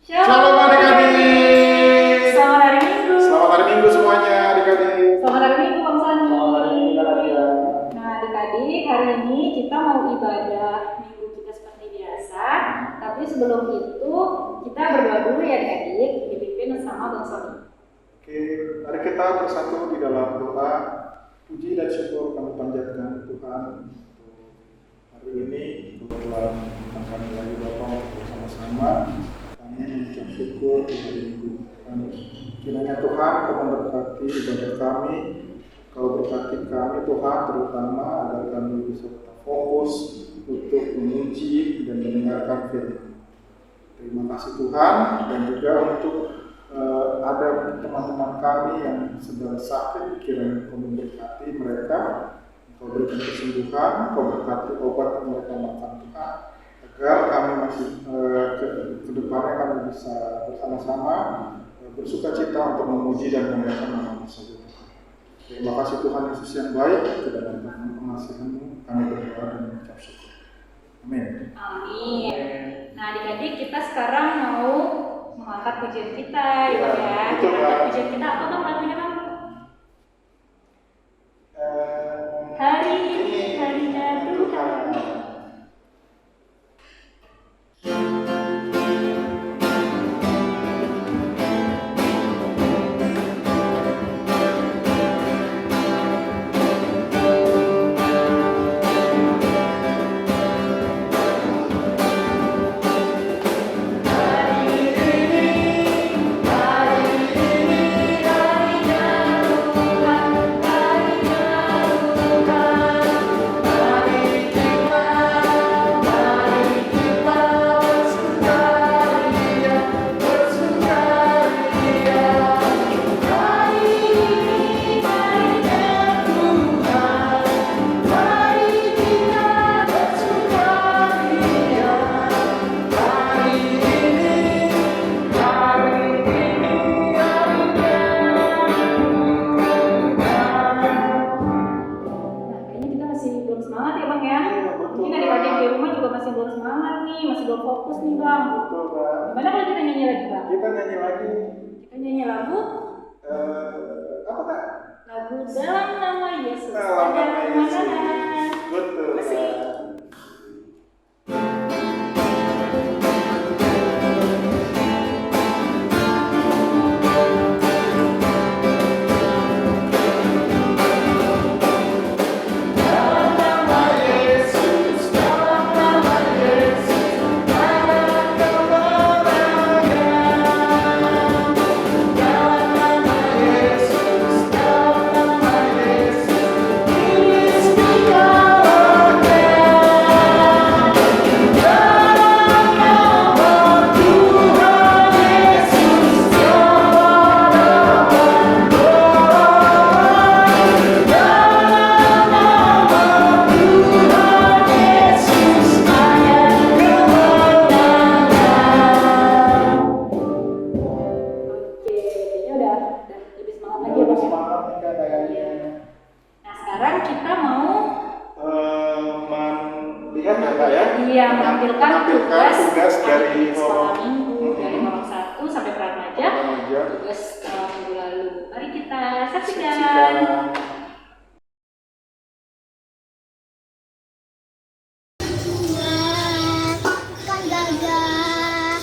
Shalom adik-adik. Selamat hari Minggu. Selamat hari Minggu semuanya adik-adik. Selamat hari Minggu Bang Sani. Selamat hari Minggu Nadia. Nah adik-adik, hari ini kita mau ibadah Minggu kita seperti biasa. Tapi sebelum itu kita berdoa dulu ya adik-adik, dipimpin sama Bang Sani. Oke, mari kita bersatu di dalam doa. Puji dan syukur kami panjatkan Tuhan untuk hari ini, kebetulan kami lagi datang bersama-sama. Kami mengucap syukur di hari Minggu. Kiranya Tuhan Kau memberkati ibadah kami, Kau berkati kami Tuhan, terutama agar kami bisa tetap fokus untuk memuji dan mendengarkan firman. Terima kasih Tuhan, dan juga untuk ada teman-teman kami yang sedang sakit, kiranya Kau memberkati mereka, Kau berikan kesembuhan, Kau berkati obat yang mereka makan Tuhan, agar kami masih ke depannya kami bisa bersama-sama bersukacita untuk memuji dan memuliakan nama-Mu saja. Terima kasih Tuhan Yesus yang baik, ke dalam pengasihan-Mu kami berdoa dan mengucap syukur. Amin. Amin. Nah adik-adik, kita sekarang mau mengangkat pujian kita, Ya, ya. betul, Kita angkat Kak. pujian kita apa Bang lagunya Bang? Hari ini harinya Tuhan. Fokus nih Bang. Betul, Kak. Gimana kalau kita nyanyi lagi Bang? Kita nyanyi lagi. Kita nyanyi lagu Apa Kak? lagu dalam nama Yesus. Dalam Ada nama Yesus. kemenangan. Betul, Musik. Kak. Oke, kayaknya udah lebih semangat lagi ya Lebih Bang. semangat nih Kak kayaknya. Nah sekarang kita mau Lihat ya Kak ya? menampilkan tugas dari sekolah minggu dari nomor 1 sampai remaja. Remaja. Tugas minggu lalu. Mari kita saksikan. Saksikan. Kan gagah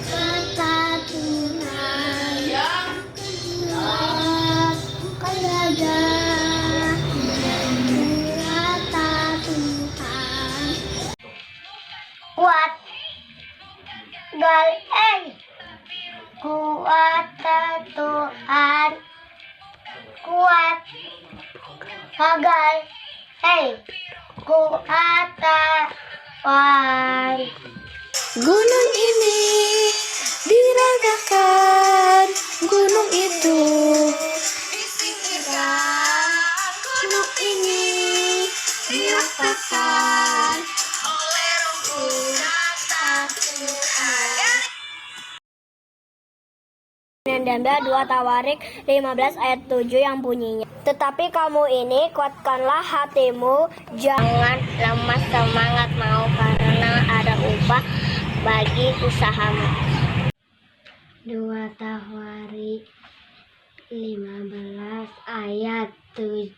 kata Tuhan kan gagah kata Tuhan kuat kuat Tuhan kuat gagal kuat Tuhan. Gunung ini direndahkan, gunung itu Dan gunung ini dirasakan oleh Tuhan. 19 2 Tawarik 15 ayat 7 yang bunyinya, tetapi kamu ini kuatkanlah hatimu, jangan lemas semangat mau, karena ada upah bagi usahamu. 2 Tawarik 15 ayat 7.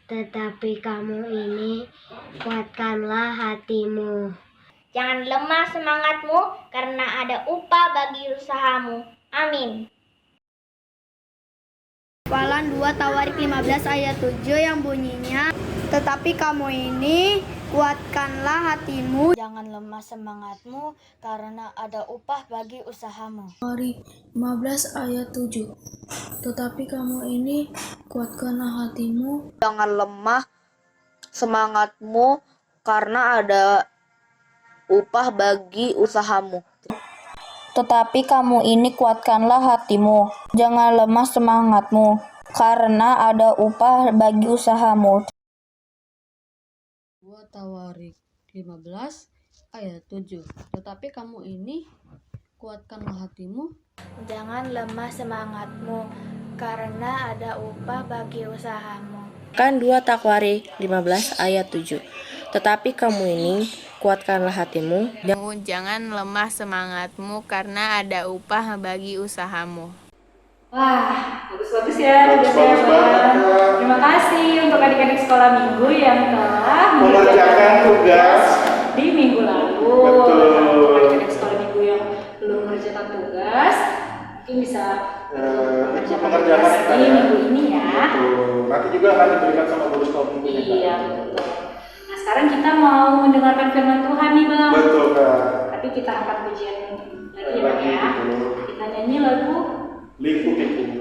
Tetapi kamu ini kuatkanlah hatimu. Jangan lemah semangatmu karena ada upah bagi usahamu. Amin. Hafalan 2 Tawarik 15 ayat 7 yang bunyinya, tetapi kamu ini kuatkanlah hatimu. Jangan lemah semangatmu karena ada upah bagi usahamu. Tawarik 15 ayat 7. Tetapi kamu ini kuatkanlah hatimu. Jangan lemah semangatmu karena ada upah bagi usahamu. Tetapi kamu ini kuatkanlah hatimu, jangan lemah semangatmu, karena ada upah bagi usahamu. 2 Tawarik 15 ayat 7. Tetapi kamu ini kuatkanlah hatimu. Jangan lemah semangatmu karena ada upah bagi usahamu. Kan 2 Tawarik 15 ayat 7. Tetapi kamu ini kuatkanlah hatimu. Jangan lemah semangatmu karena ada upah bagi usahamu. Wah, bagus-bagus ya. Bagus banget. Terima kasih untuk adik-adik sekolah minggu yang telah Mengerjakan tugas di minggu lalu. Betul. Nah, untuk adik-adik sekolah minggu yang belum mengerjakan tugas, mungkin bisa mengerjakan tugas kita di ya. minggu ini ya. Betul. Nanti juga akan diberikan sama guru sekolah minggunya. Iya, betul. Nah, sekarang kita mau mendengarkan firman Tuhan nih, Bang. Betul, Kak. Tapi kita angkat pujian lagi ya, Bang ya. Betul. Kita nyanyi lagu Liku-liku.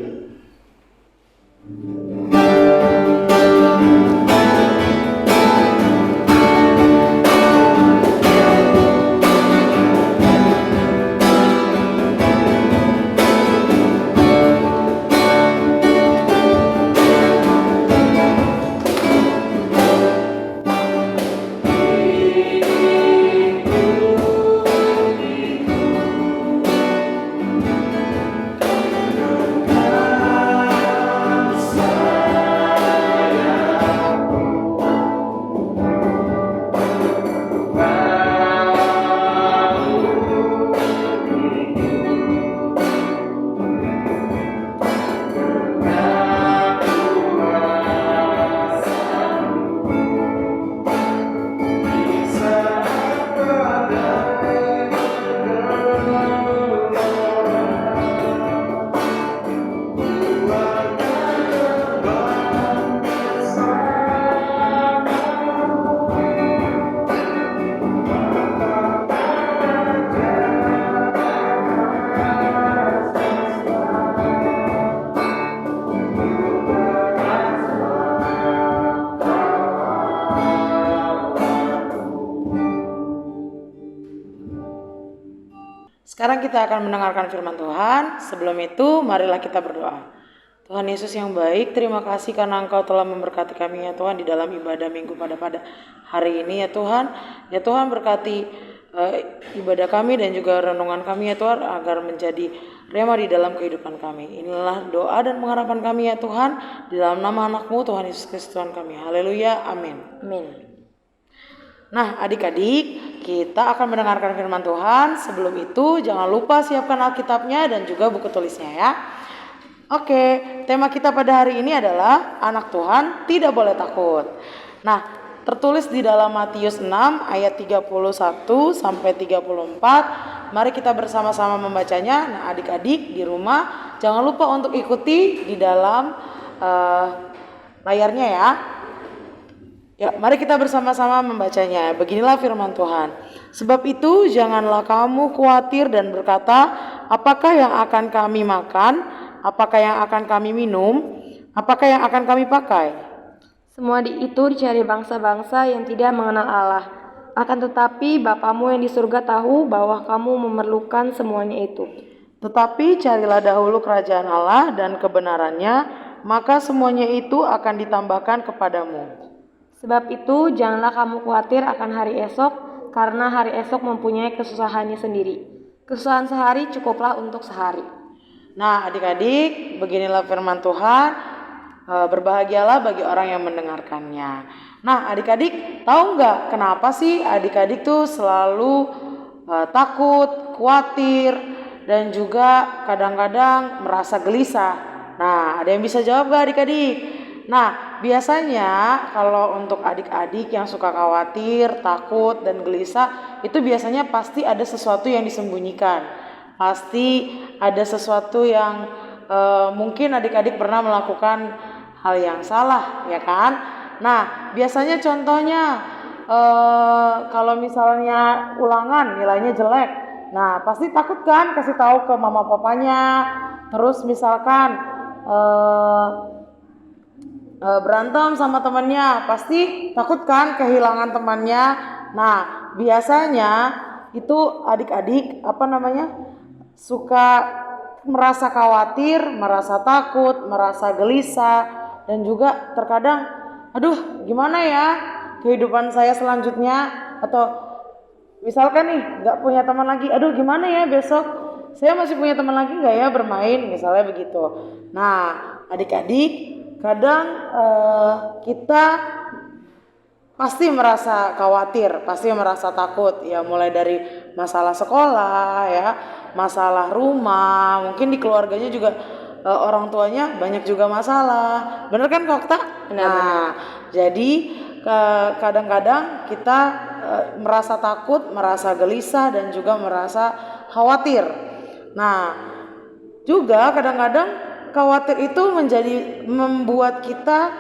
Sekarang kita akan mendengarkan firman Tuhan. Sebelum itu, marilah kita berdoa. Tuhan Yesus yang baik, terima kasih karena Engkau telah memberkati kami ya Tuhan di dalam ibadah minggu pada hari ini ya Tuhan. Ya Tuhan, berkati ibadah kami dan juga renungan kami ya Tuhan agar menjadi rema di dalam kehidupan kami. Inilah doa dan pengharapan kami ya Tuhan di dalam nama anak-Mu Tuhan Yesus Kristus Tuhan kami. Haleluya, amin. Amin. Nah, adik-adik, kita akan mendengarkan firman Tuhan. Sebelum itu, jangan lupa siapkan Alkitabnya dan juga buku tulisnya ya. Oke, tema kita pada hari ini adalah anak Tuhan tidak boleh takut. Nah, tertulis di dalam Matius 6 ayat 31 sampai 34. Mari kita bersama-sama membacanya. Nah, adik-adik di rumah jangan lupa untuk ikuti di dalam layarnya ya. Ya, mari kita bersama-sama membacanya. Beginilah firman Tuhan. Sebab itu janganlah kamu khawatir dan berkata, apakah yang akan kami makan? Apakah yang akan kami minum? Apakah yang akan kami pakai? Semua itu dicari bangsa-bangsa yang tidak mengenal Allah. Akan tetapi Bapamu yang di surga tahu bahwa kamu memerlukan semuanya itu. Tetapi carilah dahulu kerajaan Allah dan kebenarannya, maka semuanya itu akan ditambahkan kepadamu. Sebab itu janganlah kamu khawatir akan hari esok, karena hari esok mempunyai kesusahannya sendiri. Kesusahan sehari cukuplah untuk sehari. Nah, adik-adik, beginilah firman Tuhan. Berbahagialah bagi orang yang mendengarkannya. Nah, adik-adik tahu nggak kenapa sih adik-adik tuh selalu takut, khawatir, dan juga kadang-kadang merasa gelisah. Nah, ada yang bisa jawab gak adik-adik? Nah, biasanya kalau untuk adik-adik yang suka khawatir, takut, dan gelisah, itu biasanya pasti ada sesuatu yang disembunyikan. Pasti ada sesuatu yang mungkin adik-adik pernah melakukan hal yang salah, ya kan? Nah, biasanya contohnya kalau misalnya ulangan nilainya jelek, nah pasti takut kan kasih tahu ke mama papanya. Terus misalkan berantem sama temannya, pasti takut kan kehilangan temannya. Nah, biasanya itu adik-adik suka merasa khawatir, merasa takut, merasa gelisah, dan juga terkadang aduh gimana ya kehidupan saya selanjutnya, atau misalkan nih nggak punya teman lagi, aduh gimana ya besok saya masih punya teman lagi nggak ya bermain, misalnya begitu. Nah, adik-adik kadang kita pasti merasa khawatir, pasti merasa takut, ya mulai dari masalah sekolah, ya masalah rumah, mungkin di keluarganya juga orang tuanya banyak juga masalah, bener kan Kak Okta? Nah, jadi kadang-kadang kita merasa takut, merasa gelisah, dan juga merasa khawatir. Nah, juga kadang-kadang khawatir itu membuat kita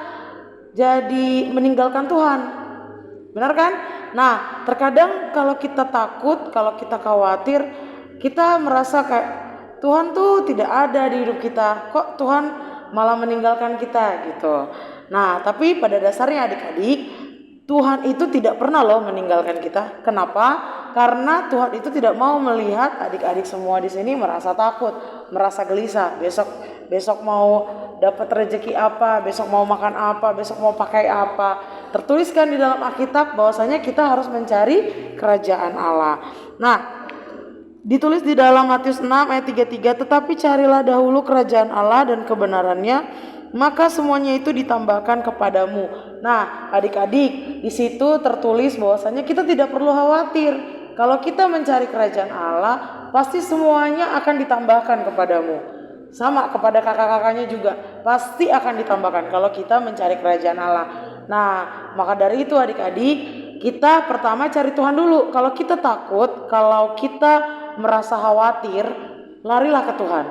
jadi meninggalkan Tuhan, benar kan? Nah, terkadang kalau kita takut, kalau kita khawatir, kita merasa kayak Tuhan tuh tidak ada di hidup kita, kok Tuhan malah meninggalkan kita gitu. Nah, tapi pada dasarnya adik-adik, Tuhan itu tidak pernah loh meninggalkan kita. Kenapa? Karena Tuhan itu tidak mau melihat adik-adik semua di sini merasa takut, merasa gelisah. Besok mau dapat rezeki apa, besok mau makan apa, besok mau pakai apa. Tertuliskan di dalam Alkitab bahwasanya kita harus mencari kerajaan Allah. Nah, ditulis di dalam Matius 6 ayat 33, tetapi carilah dahulu kerajaan Allah dan kebenarannya, maka semuanya itu ditambahkan kepadamu. Nah, adik-adik, di situ tertulis bahwasanya kita tidak perlu khawatir. Kalau kita mencari kerajaan Allah, pasti semuanya akan ditambahkan kepadamu. Sama kepada kakak-kakaknya juga, pasti akan ditambahkan kalau kita mencari kerajaan Allah. Nah, maka dari itu adik-adik, kita pertama cari Tuhan dulu. Kalau kita takut, kalau kita merasa khawatir, larilah ke Tuhan.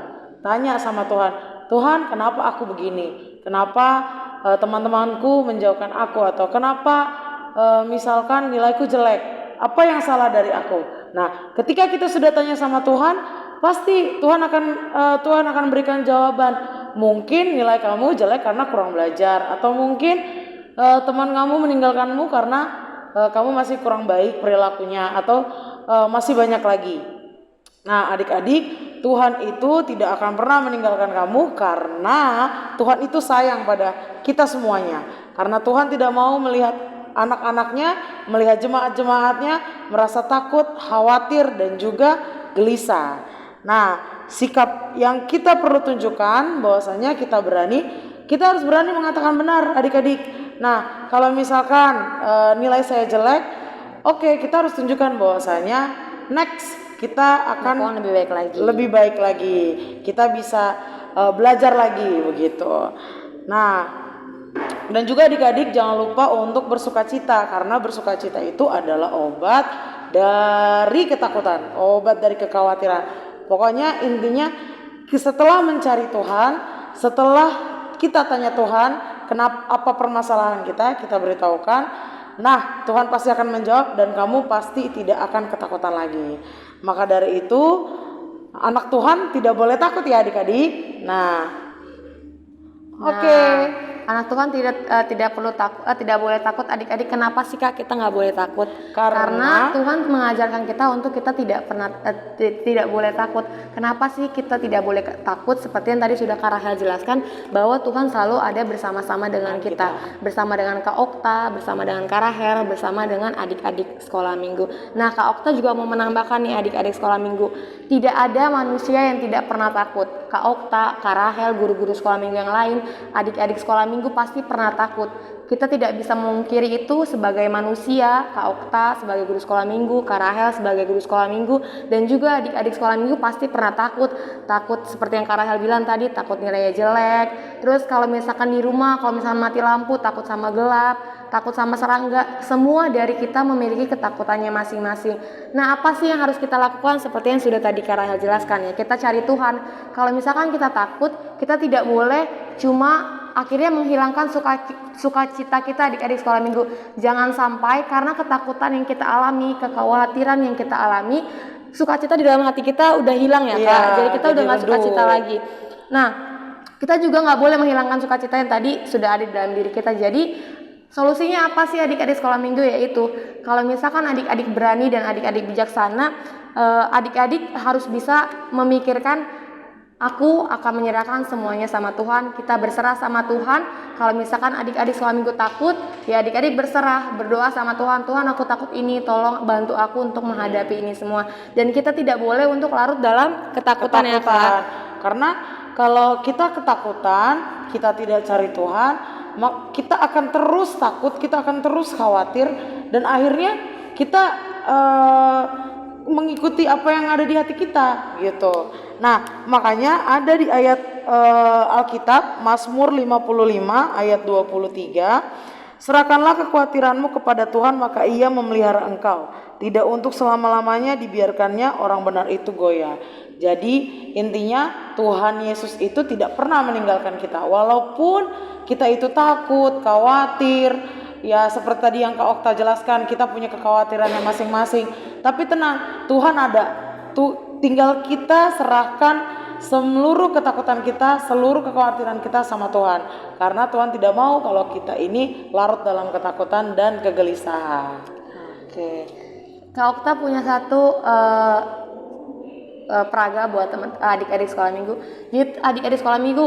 Tanya sama Tuhan, Tuhan kenapa aku begini? Kenapa teman-temanku menjauhkan aku? Atau kenapa misalkan nilaiku jelek? Apa yang salah dari aku? Nah, ketika kita sudah tanya sama Tuhan, pasti Tuhan akan berikan jawaban. Mungkin nilai kamu jelek karena kurang belajar, atau mungkin teman kamu meninggalkanmu karena kamu masih kurang baik perilakunya, atau masih banyak lagi. Nah, adik-adik, Tuhan itu tidak akan pernah meninggalkan kamu karena Tuhan itu sayang pada kita semuanya. Karena Tuhan tidak mau melihat anak-anaknya, melihat jemaat-jemaatnya merasa takut, khawatir, dan juga gelisah. Nah, sikap yang kita perlu tunjukkan bahwasanya kita harus berani mengatakan benar adik-adik. Nah, kalau misalkan nilai saya jelek, oke, kita harus tunjukkan bahwasanya next kita akan lebih baik lagi. Kita bisa belajar lagi begitu. Nah, dan juga adik-adik jangan lupa untuk bersukacita, karena bersukacita itu adalah obat dari ketakutan, obat dari kekhawatiran. Pokoknya intinya setelah mencari Tuhan, setelah kita tanya Tuhan kenapa, apa permasalahan kita beritahukan. Nah, Tuhan pasti akan menjawab dan kamu pasti tidak akan ketakutan lagi. Maka dari itu anak Tuhan tidak boleh takut ya adik-adik. Oke. Anak Tuhan tidak perlu takut, tidak boleh takut adik-adik. Kenapa sih Kak kita nggak boleh takut? Karena Tuhan mengajarkan kita untuk kita tidak boleh takut. Kenapa sih kita tidak boleh takut? Seperti yang tadi sudah Kak Rahel jelaskan, bahwa Tuhan selalu ada bersama-sama dengan kita, bersama dengan Kak Okta, bersama dengan Kak Rahel, bersama dengan adik-adik sekolah minggu. Nah, Kak Okta juga mau menambahkan nih adik-adik sekolah minggu, tidak ada manusia yang tidak pernah takut. Kak Okta, Kak Rahel, guru-guru sekolah minggu yang lain, adik-adik sekolah minggu pasti pernah takut. kita tidak bisa memungkiri itu sebagai manusia, Kak Okta sebagai guru sekolah minggu, Kak Rahel sebagai guru sekolah minggu, dan juga adik-adik sekolah minggu pasti pernah takut seperti yang Kak Rahel bilang tadi, takut nilainya jelek. Terus kalau misalkan di rumah, kalau misalkan mati lampu, takut sama gelap, takut sama serangga. Semua dari kita memiliki ketakutannya masing-masing. Nah, apa sih yang harus kita lakukan? Seperti yang sudah tadi Kak Rahel jelaskan ya, kita cari Tuhan. Kalau misalkan kita takut, kita tidak boleh cuma akhirnya menghilangkan sukacita kita adik-adik sekolah minggu. Jangan sampai karena ketakutan yang kita alami, kekhawatiran yang kita alami, sukacita di dalam hati kita udah hilang ya Kak. Jadi kita udah gak sukacita lagi. Nah, kita juga gak boleh menghilangkan sukacita yang tadi sudah ada di dalam diri kita. Jadi solusinya apa sih adik-adik sekolah minggu? Yaitu kalau misalkan adik-adik berani dan adik-adik bijaksana, adik-adik harus bisa memikirkan, aku akan menyerahkan semuanya sama Tuhan. Kita berserah sama Tuhan. Kalau misalkan adik-adik sekolah minggu takut, ya adik-adik berserah, berdoa sama Tuhan. Tuhan, aku takut ini, tolong bantu aku untuk menghadapi ini semua. Dan kita tidak boleh untuk larut dalam ketakutan. Ya Kak. Karena kalau kita ketakutan, kita tidak cari Tuhan, kita akan terus takut, kita akan terus khawatir, dan akhirnya kita mengikuti apa yang ada di hati kita gitu. Nah, makanya ada di ayat Alkitab Mazmur 55 ayat 23, serahkanlah kekhawatiranmu kepada Tuhan, maka Ia memelihara engkau. Tidak untuk selama-lamanya dibiarkannya orang benar itu goyah. Jadi intinya Tuhan Yesus itu tidak pernah meninggalkan kita. Walaupun kita itu takut, khawatir, ya seperti tadi yang Kak Okta jelaskan, kita punya kekhawatirannya masing-masing. Tapi tenang, Tuhan ada. Tinggal kita serahkan seluruh ketakutan kita, seluruh kekhawatiran kita sama Tuhan. Karena Tuhan tidak mau kalau kita ini larut dalam ketakutan dan kegelisahan. Oke. Kak Okta punya satu peraga buat adik-adik sekolah minggu. Jadi adik-adik sekolah minggu,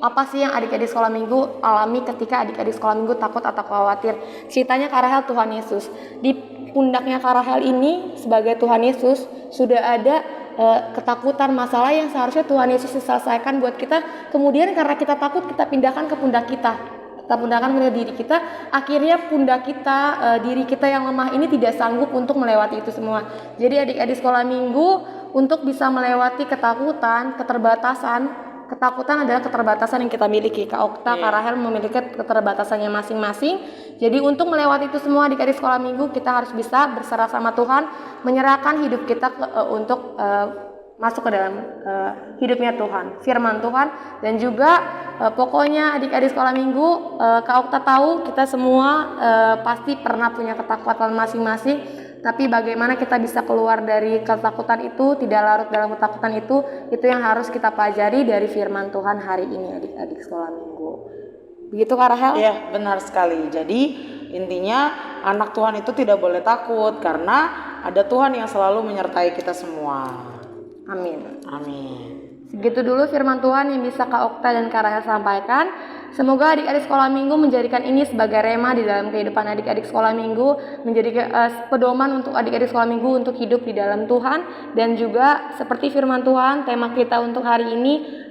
apa sih yang adik-adik sekolah minggu alami ketika adik-adik sekolah minggu takut atau khawatir? Ceritanya Kak Rahel Tuhan Yesus. Di pundaknya Kak Rahel ini sebagai Tuhan Yesus sudah ada ketakutan, masalah yang seharusnya Tuhan Yesus selesaikan buat kita. Kemudian karena kita takut, kita pindahkan ke pundak kita. Kita pindahkan ke diri kita. Akhirnya pundak kita, diri kita yang lemah ini tidak sanggup untuk melewati itu semua. Jadi adik-adik sekolah minggu untuk bisa melewati ketakutan, ketakutan adalah keterbatasan yang kita miliki. Kak Okta, Kak Rahel memiliki keterbatasannya masing-masing. Jadi untuk melewati itu semua adik-adik sekolah minggu, kita harus bisa berserah sama Tuhan, menyerahkan hidup kita untuk masuk ke dalam hidupnya Tuhan, firman Tuhan. Dan juga pokoknya adik-adik sekolah minggu, Kak Okta tahu kita semua pasti pernah punya ketakutan masing-masing. Tapi bagaimana kita bisa keluar dari ketakutan itu, tidak larut dalam ketakutan itu yang harus kita pelajari dari firman Tuhan hari ini adik-adik sekolah minggu. Begitu Kak Rahel? Iya, benar sekali. Jadi intinya anak Tuhan itu tidak boleh takut karena ada Tuhan yang selalu menyertai kita semua. Amin. Amin. Segitu dulu firman Tuhan yang bisa Kak Okta dan Kak Rahel sampaikan. Semoga adik-adik sekolah minggu menjadikan ini sebagai rema di dalam kehidupan adik-adik sekolah minggu, menjadi pedoman untuk adik-adik sekolah minggu untuk hidup di dalam Tuhan. Dan juga seperti firman Tuhan, tema kita untuk hari ini,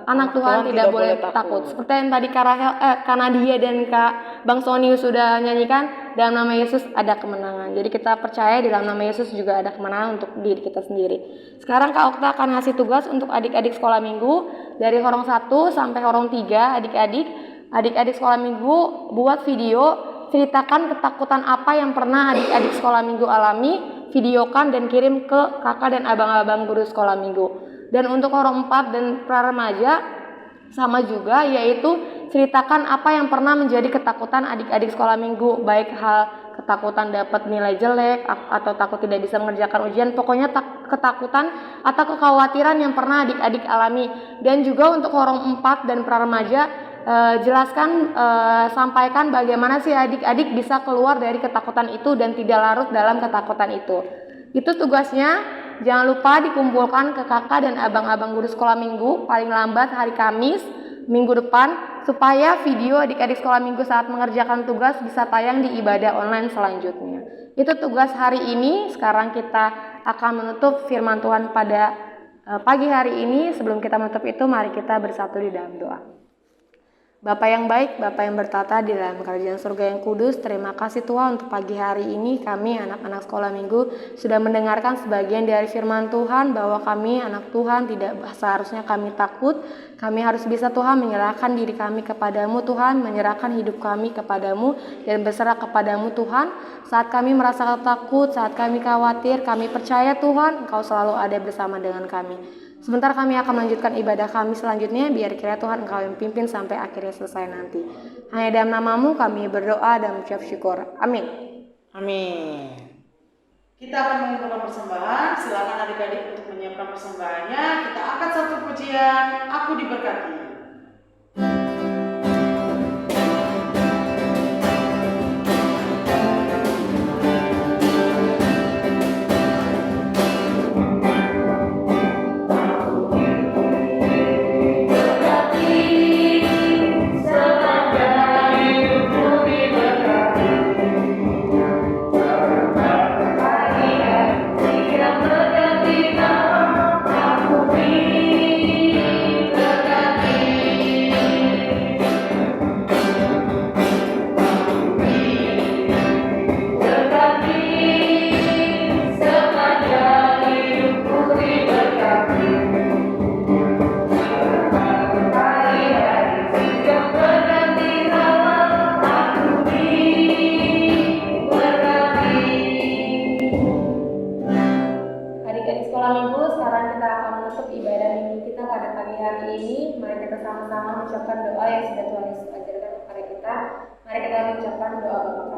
anak Tuhan tidak boleh takut. Seperti yang tadi Kak Rahel, Kak Nadia dan Kak Bang Sony sudah nyanyikan, dalam nama Yesus ada kemenangan. Jadi kita percaya di dalam nama Yesus juga ada kemenangan untuk diri kita sendiri. Sekarang Kak Okta akan ngasih tugas untuk adik-adik sekolah minggu dari horong 1 sampai horong 3. Adik-adik sekolah minggu buat video, ceritakan ketakutan apa yang pernah adik-adik sekolah minggu alami, videokan dan kirim ke kakak dan abang-abang guru sekolah minggu. Dan untuk horong 4 dan pra remaja sama juga, yaitu ceritakan apa yang pernah menjadi ketakutan adik-adik sekolah minggu, baik hal ketakutan dapat nilai jelek atau takut tidak bisa mengerjakan ujian, pokoknya ketakutan atau kekhawatiran yang pernah adik-adik alami. Dan juga untuk horong 4 dan pra remaja, jelaskan, sampaikan bagaimana sih adik-adik bisa keluar dari ketakutan itu dan tidak larut dalam ketakutan itu. Itu tugasnya. Jangan lupa dikumpulkan ke kakak dan abang-abang guru sekolah minggu paling lambat hari Kamis minggu depan, supaya video adik-adik sekolah minggu saat mengerjakan tugas bisa tayang di ibadah online selanjutnya. Itu tugas hari ini. Sekarang kita akan menutup firman Tuhan pada pagi hari ini. Sebelum kita menutup itu, mari kita bersatu di dalam doa. Bapa yang baik, Bapa yang bertata di dalam kerajaan surga yang kudus, terima kasih Tuhan untuk pagi hari ini kami anak-anak sekolah minggu sudah mendengarkan sebagian dari firman Tuhan bahwa kami anak Tuhan tidak seharusnya kami takut. Kami harus bisa Tuhan menyerahkan diri kami kepadamu Tuhan, menyerahkan hidup kami kepadamu dan berserah kepadamu Tuhan. Saat kami merasa takut, saat kami khawatir, kami percaya Tuhan Engkau selalu ada bersama dengan kami. Sebentar kami akan melanjutkan ibadah kami selanjutnya, biar kiranya Tuhan Engkau yang pimpin sampai akhirnya selesai nanti. Hanya dalam namamu kami berdoa dan mengucap syukur. Amin. Amin. Kita akan mengumpulkan persembahan. Silakan adik-adik untuk menyiapkan persembahannya. Kita angkat satu pujian, Aku Diberkati. Adik-adik sekolah minggu, sekarang kita akan menutup ibadah minggu kita pada pagi hari ini. Mari kita sama-sama mengucapkan doa yang sudah Tuhan Yesus ajarkan kepada kita. Mari kita mengucapkan doa Bapa.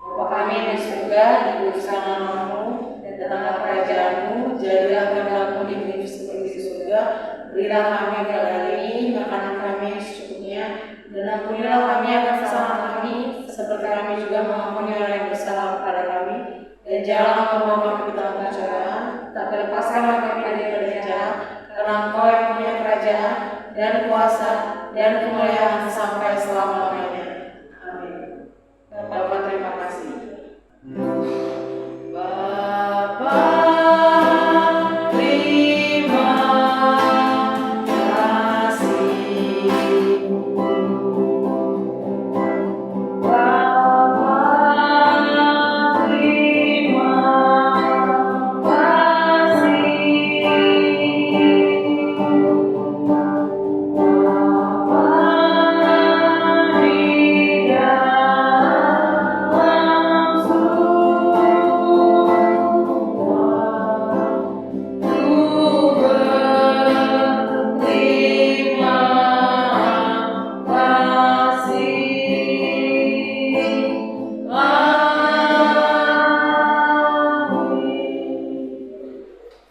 Bapa kami di surga, dikuduskan namamu, dan datanglah kerajaanmu, jadilah kehendakmu di bumi seperti di surga. Berilah kami pada hari ini makanan kami yang secukupnya, dan ampunilah kami akan kesalahan kami, seperti kami juga mengampuni orang yang bersalah kepada kami. Dan janganlah membawa kami ke dalam pencobaan, tapi lepaskanlah kami dari jahat, karena Engkau yang punya kerajaan dan kuasa dan kemuliaan sampai selama-lamanya. Amin. Bapak terima kasih. Bapa terima kasih.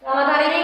Selamat hari